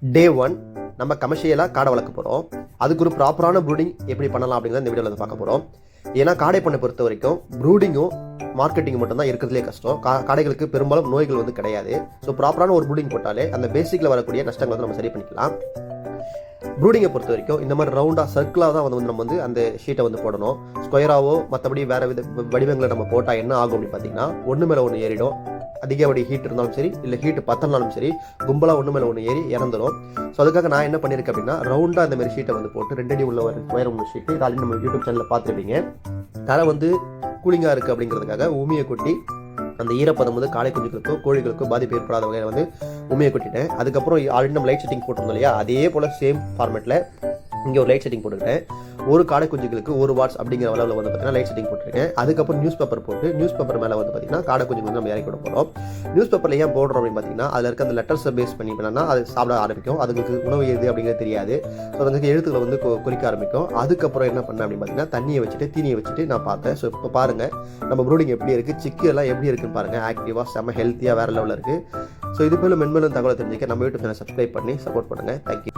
டே 1 நம்ம கமர்ஷியலாக காடை வளர்க்க போகிறோம். அதுக்கு ஒரு ப்ராப்பரான ப்ரூடிங் எப்படி பண்ணலாம் அப்படிங்கிறத இந்த வீடியோவில் பார்க்க போகிறோம். ஏன்னா காடை பண்ணை பொறுத்த வரைக்கும் ப்ரூடிங்கும் மார்க்கெட்டிங் மட்டும்தான் இருக்கிறதுலே கஷ்டம். காடைகளுக்கு பெரும்பாலும் நோய்கள் வந்து கிடையாது. ஸோ ப்ராப்பரான ஒரு ப்ரூடிங் போட்டாலே அந்த பேசிக்கில் வரக்கூடிய நஷ்டங்களை வந்து நம்ம சரி பண்ணிக்கலாம். ப்ரூடிங்கை பொறுத்த வரைக்கும் இந்த மாதிரி ரவுண்டாக சர்க்கிளாக தான் வந்து நம்ம வந்து அந்த ஷீட்டை வந்து போடணும். ஸ்கொயராவோ மற்றபடி வேறு வடிவங்களை நம்ம போட்டால் என்ன ஆகும் அப்படின்னு பார்த்தீங்கன்னா ஒன்று மேலே ஒன்று ஏறிடும். அதிகப்படி ஹீட் இருந்தாலும் சரி, இல்லை ஹீட்டு பத்தனாலும் சரி, கும்பலாக ஒன்று மேலே ஒன்று ஏறி இறந்துடும். ஸோ அதுக்காக நான் என்ன பண்ணியிருக்கேன் அப்படின்னா ரவுண்டாக இந்த மாதிரி ஷீட்டை வந்து போட்டு 2 அடி உள்ள ஒரு ஸ்கொயர் ஒன்று ஷீட்டு இது ஆல்ரெடி நம்ம யூடியூப் சேனலில் பார்த்துருப்பீங்க. தலை வந்து கூலிங்காக இருக்குது அப்படிங்கிறதுக்காக உமியை கொட்டி அந்த ஈரப்பதம் வந்து காளை குஞ்சுகளுக்கோ கோழிகளுக்கோ பாதிப்பு ஏற்படாத வகையில் வந்து உண்மையை கொட்டிட்டேன். அதுக்கப்புறம் ஆல்ரெடி நம்ம லைட் செட்டிங் போட்டிருந்தோம் இல்லையா, அதே போல் சேம் ஃபார்மேட்டில் இங்கே ஒரு லைட் செட்டிங் போட்டுக்கிட்டேன். ஒரு காடை குஞ்சுகளுக்கு 1 வாட்ஸ் அப்படிங்கிற அளவில் வந்து பார்த்தீங்கன்னா லைட் செட்டிங் போட்டிருக்கேன். அதுக்கப்புறம் நியூஸ் பேப்பர் போட்டு நியூஸ் பேப்பர் மேலே வந்து பார்த்தீங்கன்னா காடை குஞ்சு வந்து நம்ம இறக்கி விட போகிறோம். நியூஸ் பேப்பரில் ஏன் போடுறோம் அப்படின்னு பார்த்தீங்கன்னா அதில் இருக்க அந்த லெட்டர்ஸை பேஸ் பண்ணி பண்ணால் அது சாப்பிட ஆரம்பிக்கும். அதுக்கு உணவு எது அப்படிங்கிறது தெரியாது. ஸோ அதுக்கு எழுத்துக்களை வந்து குறிக்க ஆரம்பிக்கும். அதுக்கப்புறம் என்ன பண்ணேன் அப்படின்னு பார்த்தீங்கன்னா தண்ணியை வச்சுட்டு தீனியை வச்சுட்டு நான் பார்த்தேன். ஸோ இப்போ பாருங்கள் நம்ம ப்ரூடிங் எப்படி இருக்குது, சிக்கு எல்லாம் எப்படி இருக்குன்னு பாருங்கள். ஆக்டிவாக செம்ம ஹெல்த்தியாக வேறு லெவலில் இருக்குது. ஸோ இது போல மென்மேலும் தகவலை தெரிஞ்சுக்க நம்ம யூடியூப் சேனல் சப்ஸ்கிரைப் பண்ணி சப்போர்ட் பண்ணுங்கள். தேங்க்யூ.